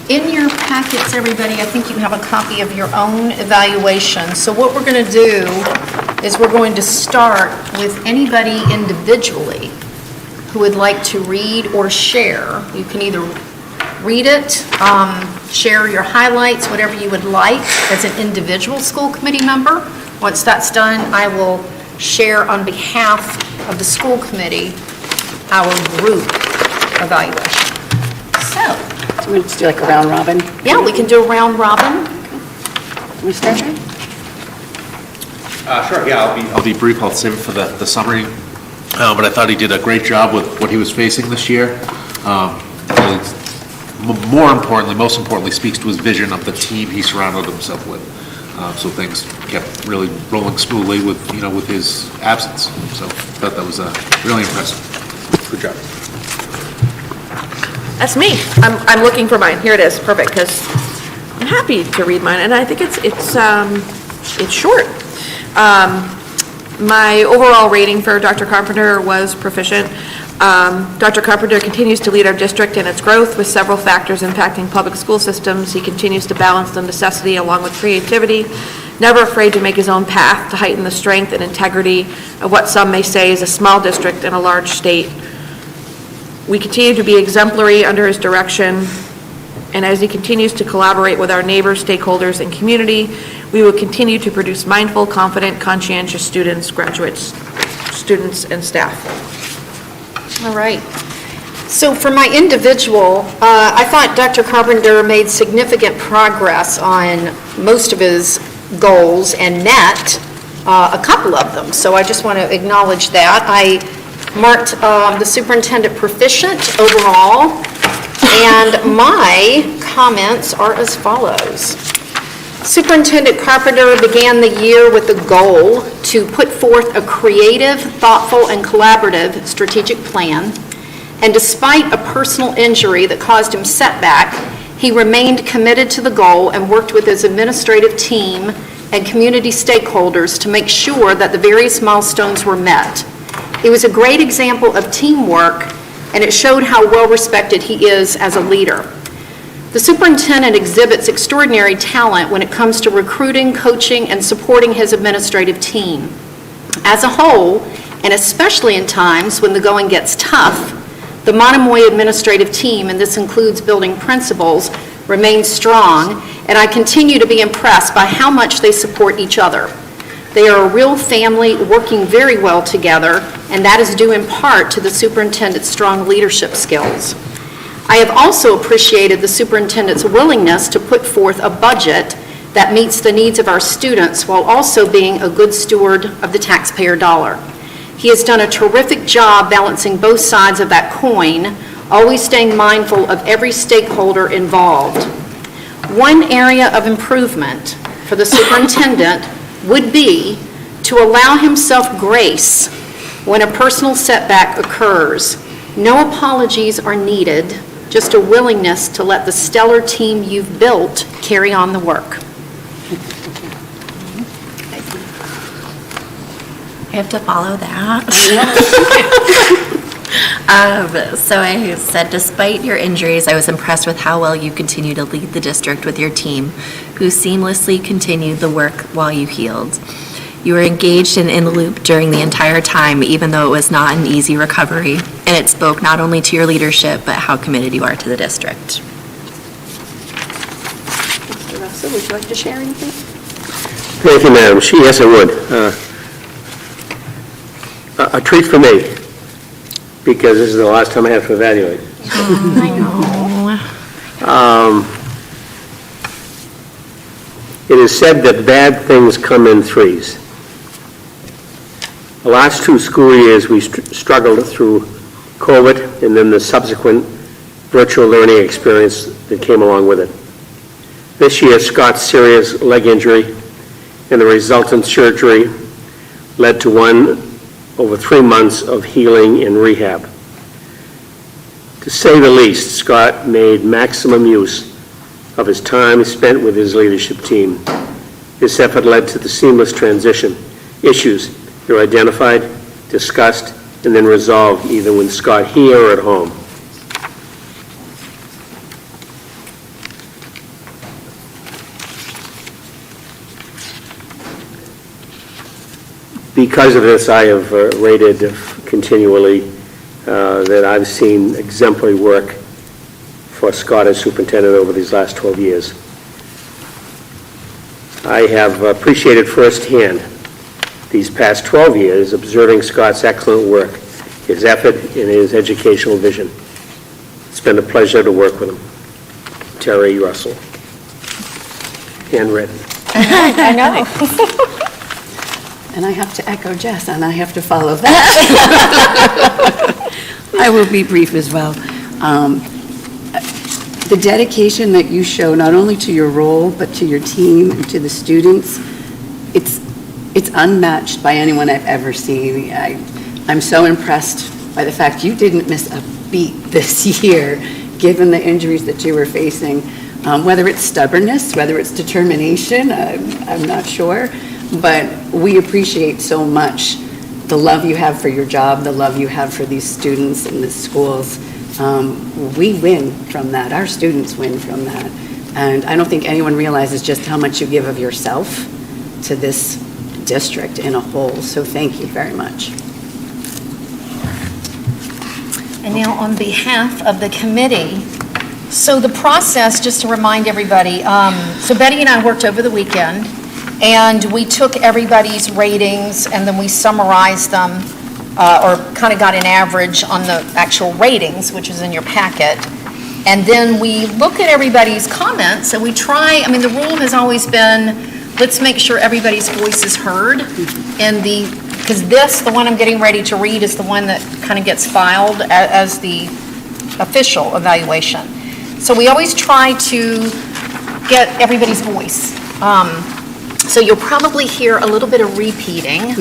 In your packets, everybody, I think you have a copy of your own evaluation. So what we're going to do is we're going to start with anybody individually who would like to read or share. You can either read it, share your highlights, whatever you would like as an individual school committee member. Once that's done, I will share on behalf of the school committee our group evaluation. So we'll just do like a round robin. yeah, we can do a round robin. Can we start? Sure, yeah, I'll be brief. I'll save it for the summary. But I thought he did a great job with what he was facing this year. Most importantly, speaks to his vision of the team he surrounded himself with. So things kept really rolling smoothly with his absence. So I thought that was really impressive. Good job. That's me. I'm looking for mine. Here it is. Perfect, because I'm happy to read mine, and I think it's short. My overall rating for Dr. Carpenter was proficient. Dr. Carpenter continues to lead our district in its growth with several factors impacting public school systems. He continues to balance the necessity along with creativity, never afraid to make his own path to heighten the strength and integrity of what some may say is a small district in a large state. We continue to be exemplary under his direction, and as he continues to collaborate with our neighbors, stakeholders, and community, we will continue to produce mindful, confident, conscientious students, graduates, students, and staff. All right. So for my individual, I thought Dr. Carpenter made significant progress on most of his goals and met a couple of them. So I just want to acknowledge that. I marked the superintendent proficient overall, and my comments are as follows. Superintendent Carpenter began the year with the goal to put forth a creative, thoughtful, and collaborative strategic plan. And despite a personal injury that caused him setback, he remained committed to the goal and worked with his administrative team and community stakeholders to make sure that the various milestones were met. He was a great example of teamwork, and it showed how well-respected he is as a leader. The superintendent exhibits extraordinary talent when it comes to recruiting, coaching, and supporting his administrative team. As a whole, and especially in times when the going gets tough, the Monomoy administrative team, and this includes building principals, remains strong, and I continue to be impressed by how much they support each other. They are a real family working very well together, and that is due in part to the superintendent's strong leadership skills. I have also appreciated the superintendent's willingness to put forth a budget that meets the needs of our students while also being a good steward of the taxpayer dollar. He has done a terrific job balancing both sides of that coin, always staying mindful of every stakeholder involved. One area of improvement for the superintendent would be to allow himself grace when a personal setback occurs. No apologies are needed, just a willingness to let the stellar team you've built carry on the work. I have to follow that. So I said, despite your injuries, I was impressed with how well you continue to lead the district with your team, who seamlessly continued the work while you healed. You were engaged and in the loop during the entire time, even though it was not an easy recovery, and it spoke not only to your leadership, but how committed you are to the district. Mr. Russell, would you like to share anything? Thank you, Madam. Yes, I would. A treat for me, because this is the last time I have to evaluate. I know. It is said that bad things come in threes. The last 2 school years, we struggled through COVID and then the subsequent virtual learning experience that came along with it. This year, Scott's serious leg injury and the resultant surgery led to over 3 months of healing and rehab. To say the least, Scott made maximum use of his time spent with his leadership team. This effort led to the seamless transition. Issues that were identified, discussed, and then resolved either with Scott here or at home. Because of this, I have rated continually that I've seen exemplary work for Scott as superintendent over these last 12 years. I have appreciated firsthand these past 12 years observing Scott's excellent work, his effort, and his educational vision. It's been a pleasure to work with him. Terry Russell. Handwritten. I know. And I have to echo Jess, and I have to follow that. I will be brief as well. The dedication that you show, not only to your role, but to your team and to the students, it's unmatched by anyone I've ever seen. I'm so impressed by the fact you didn't miss a beat this year, given the injuries that you were facing. Whether it's stubbornness, whether it's determination, I'm not sure. But we appreciate so much the love you have for your job, the love you have for these students and the schools. We win from that. Our students win from that. And I don't think anyone realizes just how much you give of yourself to this district in a whole. So thank you very much. And now on behalf of the committee, so the process, just to remind everybody, so Betty and I worked over the weekend, and we took everybody's ratings and then we summarized them or kind of got an average on the actual ratings, which is in your packet. And then we look at everybody's comments and we try, I mean, the rule has always been, let's make sure everybody's voice is heard. And because the one I'm getting ready to read is the one that kind of gets filed as the official evaluation. So we always try to get everybody's voice. So you'll probably hear a little bit of repeating,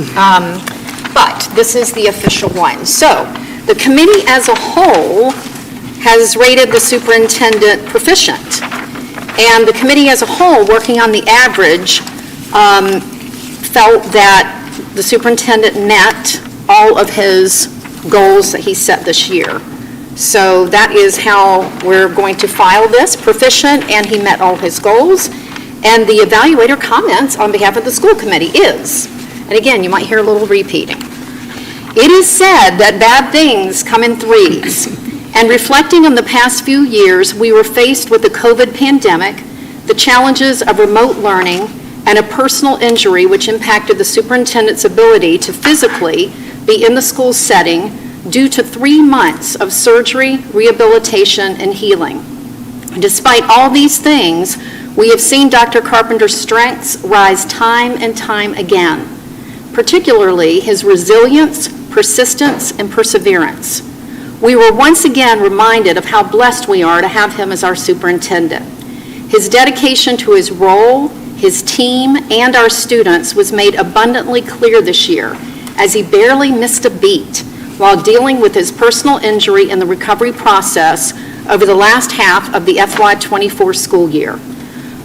but this is the official one. So the committee as a whole has rated the superintendent proficient. And the committee as a whole, working on the average, felt that the superintendent met all of his goals that he set this year. So that is how we're going to file this, proficient, and he met all his goals. And the evaluator comments on behalf of the school committee is, and again, you might hear a little repeating. It is said that bad things come in threes. And reflecting on the past few years, we were faced with the COVID pandemic, the challenges of remote learning, and a personal injury which impacted the superintendent's ability to physically be in the school setting due to 3 months of surgery, rehabilitation, and healing. Despite all these things, we have seen Dr. Carpenter's strengths rise time and time again, particularly his resilience, persistence, and perseverance. We were once again reminded of how blessed we are to have him as our superintendent. His dedication to his role, his team, and our students was made abundantly clear this year, as he barely missed a beat while dealing with his personal injury in the recovery process over the last half of the FY24 school year.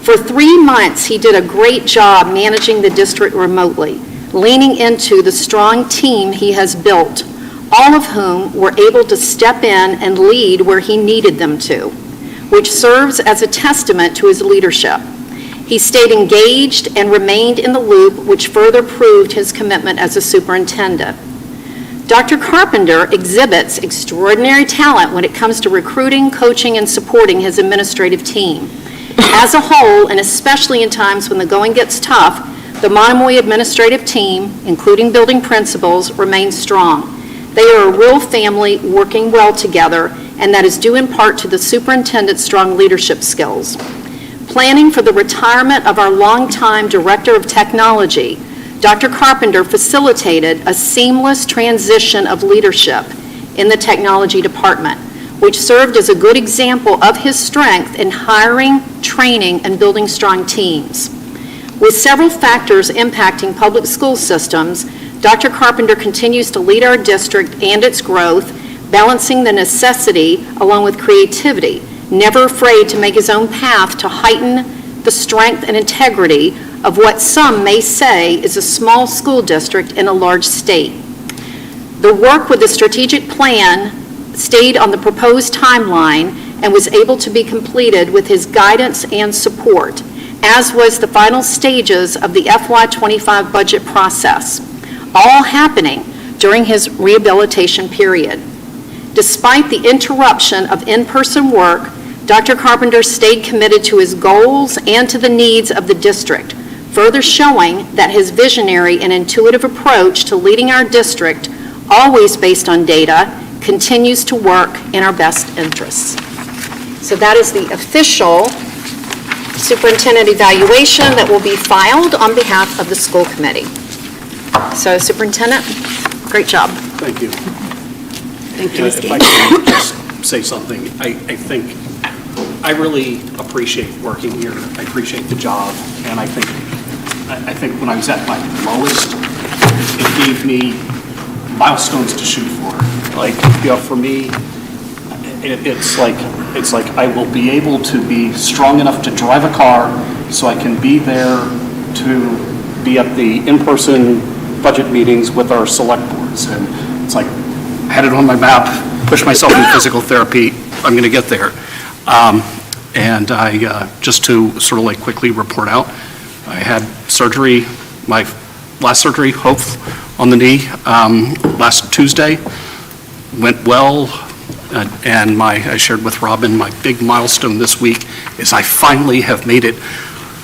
For 3 months, he did a great job managing the district remotely, leaning into the strong team he has built, all of whom were able to step in and lead where he needed them to, which serves as a testament to his leadership. He stayed engaged and remained in the loop, which further proved his commitment as a superintendent. Dr. Carpenter exhibits extraordinary talent when it comes to recruiting, coaching, and supporting his administrative team. As a whole, and especially in times when the going gets tough, the Monomoy administrative team, including building principals, remains strong. They are a real family working well together, and that is due in part to the superintendent's strong leadership skills. Planning for the retirement of our longtime Director of Technology, Dr. Carpenter facilitated a seamless transition of leadership in the technology department, which served as a good example of his strength in hiring, training, and building strong teams. With several factors impacting public school systems, Dr. Carpenter continues to lead our district and its growth, balancing the necessity along with creativity, never afraid to make his own path to heighten the strength and integrity of what some may say is a small school district in a large state. The work with the strategic plan stayed on the proposed timeline and was able to be completed with his guidance and support, as was the final stages of the FY25 budget process, all happening during his rehabilitation period. Despite the interruption of in-person work, Dr. Carpenter stayed committed to his goals and to the needs of the district, further showing that his visionary and intuitive approach to leading our district, always based on data, continues to work in our best interests. So that is the official superintendent evaluation that will be filed on behalf of the school committee. So Superintendent, great job. Thank you. Thank you, Ms. If I Dean. could just say something, I think I really appreciate working here. I appreciate the job, and I think when I was at my lowest, it gave me milestones to shoot for. Like, you know, for me, it's like I will be able to be strong enough to drive a car so I can be there to be at the in-person budget meetings with our select boards. And it's like, I had it on my map, push myself in physical therapy, I'm going to get there. And I, just to sort of like quickly report out, I had surgery, my last surgery, hope, on the knee last Tuesday. Went well, and I shared with Robin, my big milestone this week is I finally have made it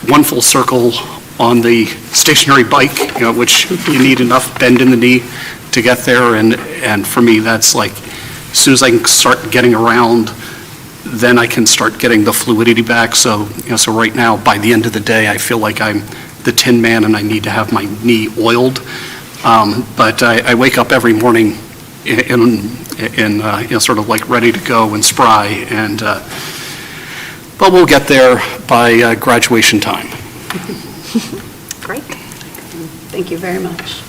one full circle on the stationary bike, you know, which you need enough bend in the knee to get there, and for me, that's like, as soon as I can start getting around, then I can start getting the fluidity back. So, so right now, by the end of the day, I feel like I'm the Tin Man and I need to have my knee oiled. But I wake up every morning in sort of like ready to go and spry, and but we'll get there by graduation time. Great. Thank you very much.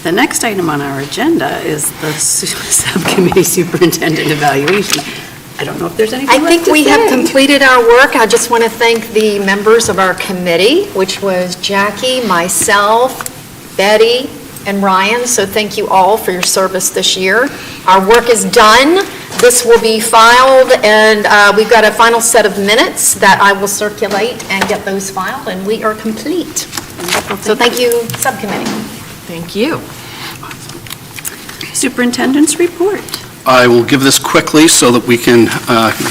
The next item on our agenda is the subcommittee superintendent evaluation. I don't know if there's anything I think left to we have say. completed our work. I just want to thank the members of our committee, which was Jackie, myself, Betty, and Ryan. So thank you all for your service this year. Our work is done. This will be filed, and we've got a final set of minutes that I will circulate and get those filed, and we are complete. So thank you, subcommittee. Thank you. Superintendent's report. I will give this quickly so that we can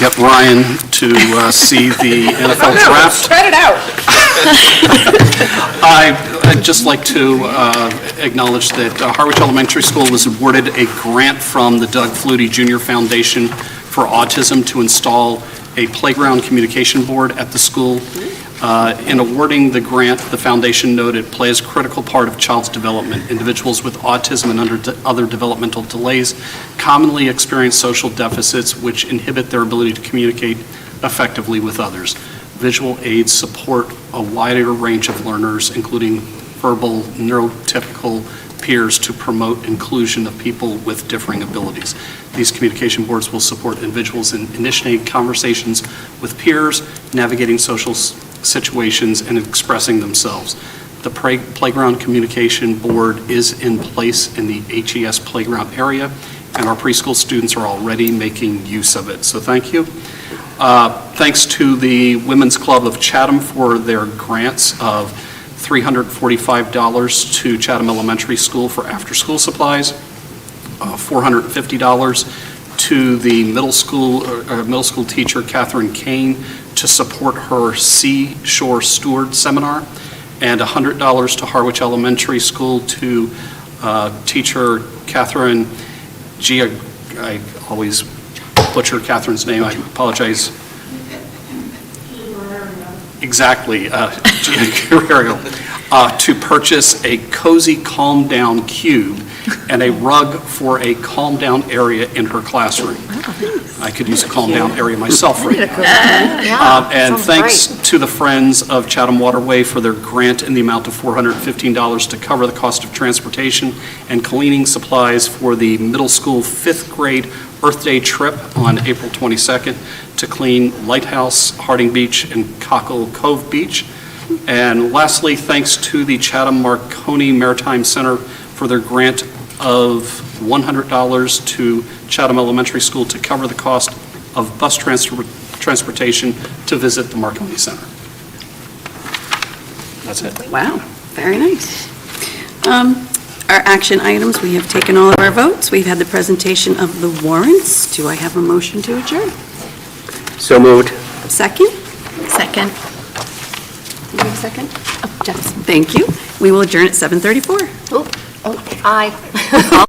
get Ryan to see the NFL draft. Spread it out. I'd just like to acknowledge that Harwich Elementary School was awarded a grant from the Doug Flutie Jr. Foundation for Autism to install a playground communication board at the school. In awarding the grant, the foundation noted plays a critical part of child's development. Individuals with autism and other developmental delays commonly experience social deficits which inhibit their ability to communicate effectively with others. Visual aids support a wider range of learners, including verbal, neurotypical peers, to promote inclusion of people with differing abilities. These communication boards will support individuals in initiating conversations with peers, navigating social situations, and expressing themselves. The Playground Communication Board is in place in the HES playground area, and our preschool students are already making use of it, so thank you. Thanks to the Women's Club of Chatham for their grants of $345 to Chatham Elementary School for after-school supplies, $450 to the middle school teacher Catherine Kane to support her Seashore Steward Seminar, and $100 to Harwich Elementary School to teacher Catherine G. I always butcher Catherine's name, I apologize. Exactly, to purchase a cozy calm down cube and a rug for a calm down area in her classroom. I could use a calm down area myself right now. And thanks to the Friends of Chatham Waterway for their grant in the amount of $415 to cover the cost of transportation and cleaning supplies for the middle school 5th grade Earth Day trip on April 22nd to clean Lighthouse, Harding Beach, and Cockle Cove Beach. And lastly, thanks to the Chatham Marconi Maritime Center for their grant of $100 to Chatham Elementary School to cover the cost of bus transportation to visit the Marconi Center. That's it. Wow, very nice. Our action items, we have taken all of our votes. We've had the presentation of the warrants. Do I have a motion to adjourn? So moved. Second? Second. You have a second? Oh, Jess, thank you. We will adjourn at 7:34. Oh, aye.